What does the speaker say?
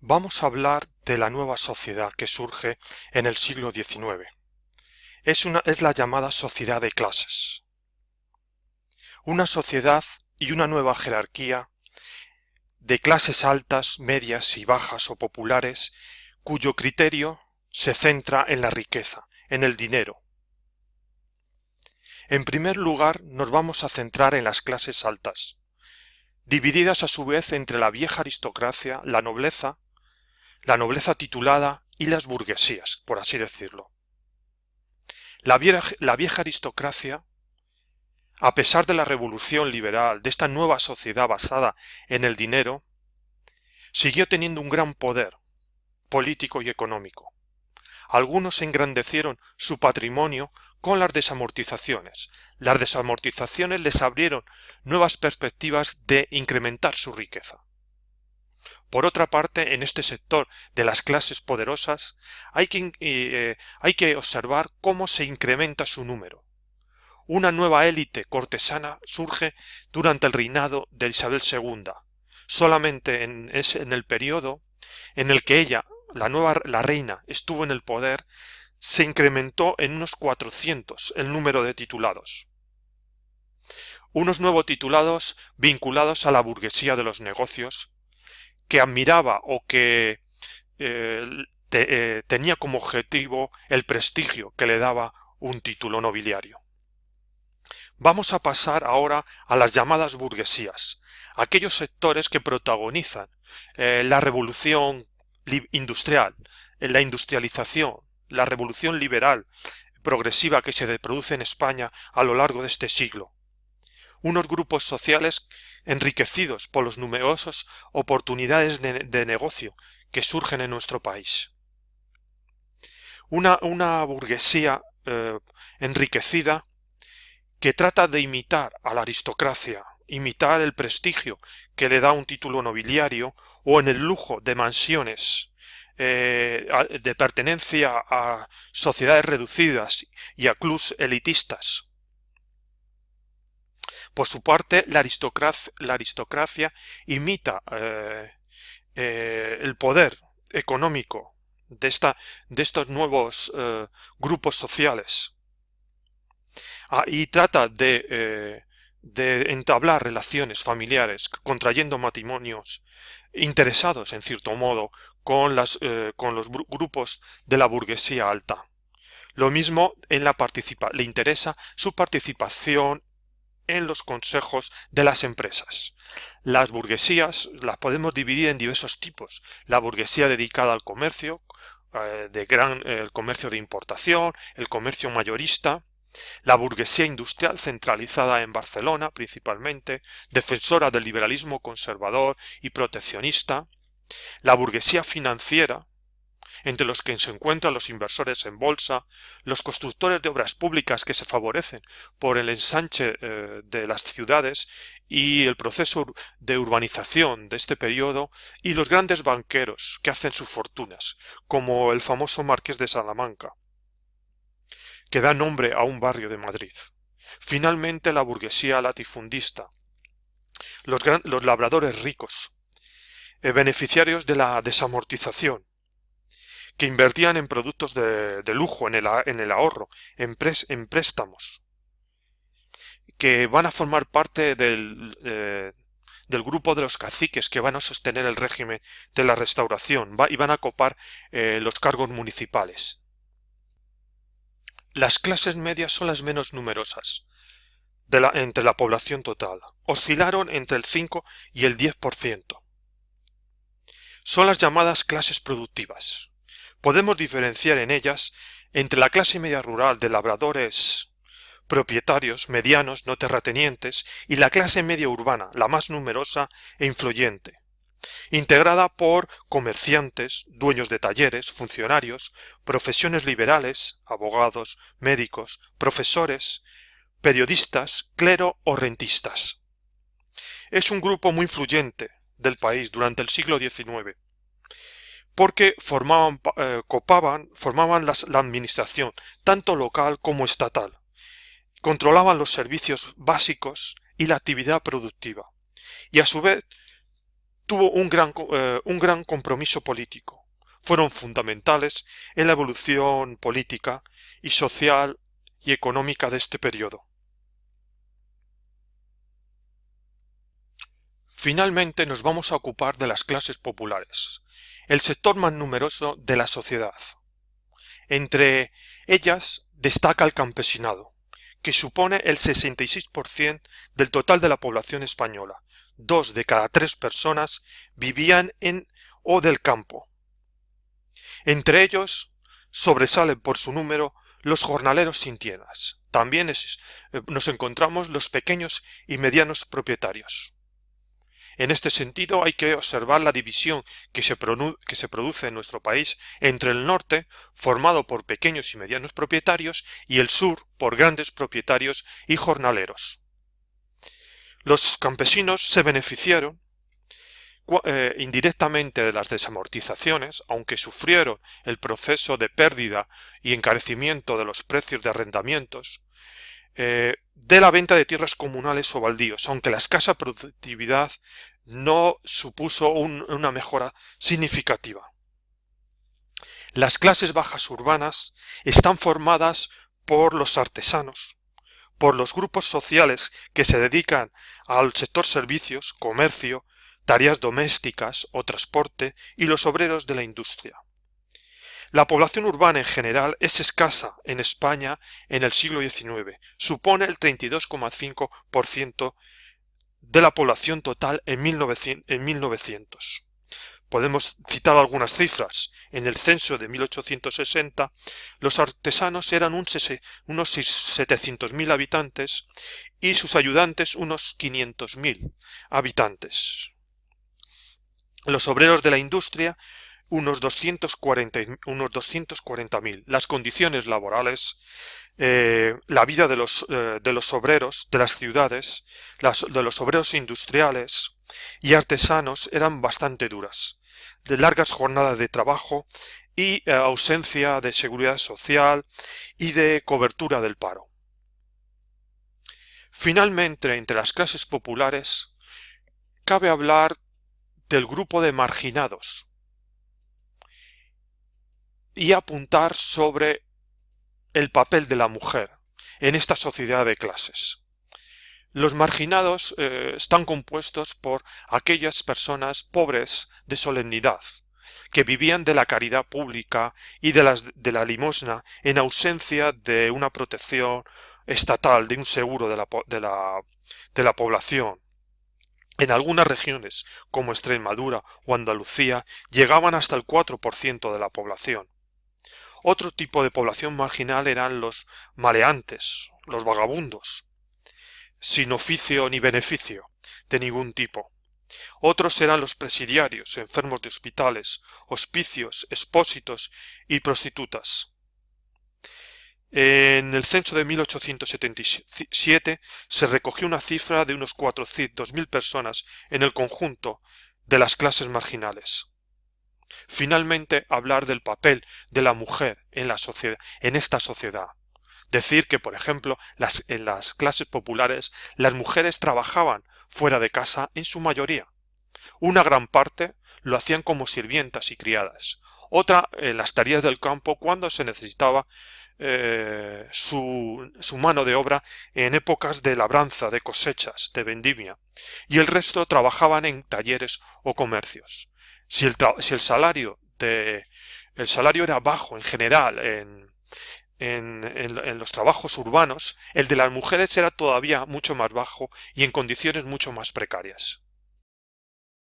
Vamos a hablar de la nueva sociedad que surge en el siglo XIX. Es la llamada sociedad de clases. Una sociedad y una nueva jerarquía de clases altas, medias y bajas o populares, cuyo criterio se centra en la riqueza, en el dinero. En primer lugar, nos vamos a centrar en las clases altas, divididas a su vez entre la vieja aristocracia, la nobleza titulada y las burguesías, por así decirlo. La vieja aristocracia, a pesar de la revolución liberal, de esta nueva sociedad basada en el dinero, siguió teniendo un gran poder político y económico. Algunos engrandecieron su patrimonio con las desamortizaciones. Las desamortizaciones les abrieron nuevas perspectivas de incrementar su riqueza. Por otra parte, en este sector de las clases poderosas hay que observar cómo se incrementa su número. Una nueva élite cortesana surge durante el reinado de Isabel II. Solamente es en el periodo en el que ella, la reina, estuvo en el poder, se incrementó en unos 400 el número de titulados. Unos nuevos titulados vinculados a la burguesía de los negocios, que admiraba o que tenía como objetivo el prestigio que le daba un título nobiliario. Vamos a pasar ahora a las llamadas burguesías, aquellos sectores que protagonizan la revolución industrial, la industrialización, la revolución liberal progresiva que se produce en España a lo largo de este siglo. Unos grupos sociales enriquecidos por las numerosas oportunidades de negocio que surgen en nuestro país. Una burguesía enriquecida que trata de imitar a la aristocracia, imitar el prestigio que le da un título nobiliario o en el lujo de mansiones de pertenencia a sociedades reducidas y a clubs elitistas. Por su parte, la aristocracia imita el poder económico de estos nuevos grupos sociales y trata de entablar relaciones familiares, contrayendo matrimonios interesados, en cierto modo, con los grupos de la burguesía alta. Lo mismo le interesa su participación en los consejos de las empresas. Las burguesías las podemos dividir en diversos tipos. La burguesía dedicada al comercio, el comercio de importación, el comercio mayorista. La burguesía industrial centralizada en Barcelona, principalmente, defensora del liberalismo conservador y proteccionista. La burguesía financiera, entre los que se encuentran los inversores en bolsa, los constructores de obras públicas que se favorecen por el ensanche de las ciudades y el proceso de urbanización de este periodo, y los grandes banqueros que hacen sus fortunas, como el famoso Marqués de Salamanca, que da nombre a un barrio de Madrid. Finalmente, la burguesía latifundista, los labradores ricos, beneficiarios de la desamortización, que invertían en productos de lujo, en el ahorro, en préstamos, que van a formar parte del grupo de los caciques que van a sostener el régimen de la Restauración y van a copar los cargos municipales. Las clases medias son las menos numerosas entre la población total. Oscilaron entre el 5 y el 10%. Son las llamadas clases productivas. Podemos diferenciar en ellas entre la clase media rural de labradores propietarios medianos no terratenientes y la clase media urbana, la más numerosa e influyente, integrada por comerciantes, dueños de talleres, funcionarios, profesiones liberales, abogados, médicos, profesores, periodistas, clero o rentistas. Es un grupo muy influyente del país durante el siglo XIX, porque formaban la administración, tanto local como estatal, controlaban los servicios básicos y la actividad productiva, y a su vez tuvo un gran compromiso político. Fueron fundamentales en la evolución política y social y económica de este periodo. Finalmente nos vamos a ocupar de las clases populares, el sector más numeroso de la sociedad. Entre ellas destaca el campesinado, que supone el 66% del total de la población española. 2 de cada 3 personas vivían en o del campo. Entre ellos sobresalen por su número los jornaleros sin tierras. También nos encontramos los pequeños y medianos propietarios. En este sentido hay que observar la división que se produce en nuestro país entre el norte, formado por pequeños y medianos propietarios, y el sur, por grandes propietarios y jornaleros. Los campesinos se beneficiaron indirectamente de las desamortizaciones, aunque sufrieron el proceso de pérdida y encarecimiento de los precios de arrendamientos, de la venta de tierras comunales o baldíos, aunque la escasa productividad no supuso una mejora significativa. Las clases bajas urbanas están formadas por los artesanos, por los grupos sociales que se dedican al sector servicios, comercio, tareas domésticas o transporte y los obreros de la industria. La población urbana en general es escasa en España en el siglo XIX. Supone el 32,5% de la población total en 1900. Podemos citar algunas cifras. En el censo de 1860, los artesanos eran unos 700.000 habitantes y sus ayudantes unos 500.000 habitantes. Los obreros de la industria unos 240.000. Las condiciones laborales, la vida de los obreros de las ciudades, de los obreros industriales y artesanos eran bastante duras, de largas jornadas de trabajo y ausencia de seguridad social y de cobertura del paro. Finalmente, entre las clases populares, cabe hablar del grupo de marginados y apuntar sobre el papel de la mujer en esta sociedad de clases. Los marginados están compuestos por aquellas personas pobres de solemnidad, que vivían de la caridad pública y de la limosna en ausencia de una protección estatal, de un seguro de la población. En algunas regiones, como Extremadura o Andalucía, llegaban hasta el 4% de la población. Otro tipo de población marginal eran los maleantes, los vagabundos, sin oficio ni beneficio de ningún tipo. Otros eran los presidiarios, enfermos de hospitales, hospicios, expósitos y prostitutas. En el censo de 1877 se recogió una cifra de unos 400.000 personas en el conjunto de las clases marginales. Finalmente, hablar del papel de la mujer en esta sociedad. Decir que, por ejemplo, en las clases populares las mujeres trabajaban fuera de casa en su mayoría. Una gran parte lo hacían como sirvientas y criadas. Otra en las tareas del campo cuando se necesitaba su mano de obra en épocas de labranza, de cosechas, de vendimia. Y el resto trabajaban en talleres o comercios. Si el salario era bajo en general en los trabajos urbanos, el de las mujeres era todavía mucho más bajo y en condiciones mucho más precarias.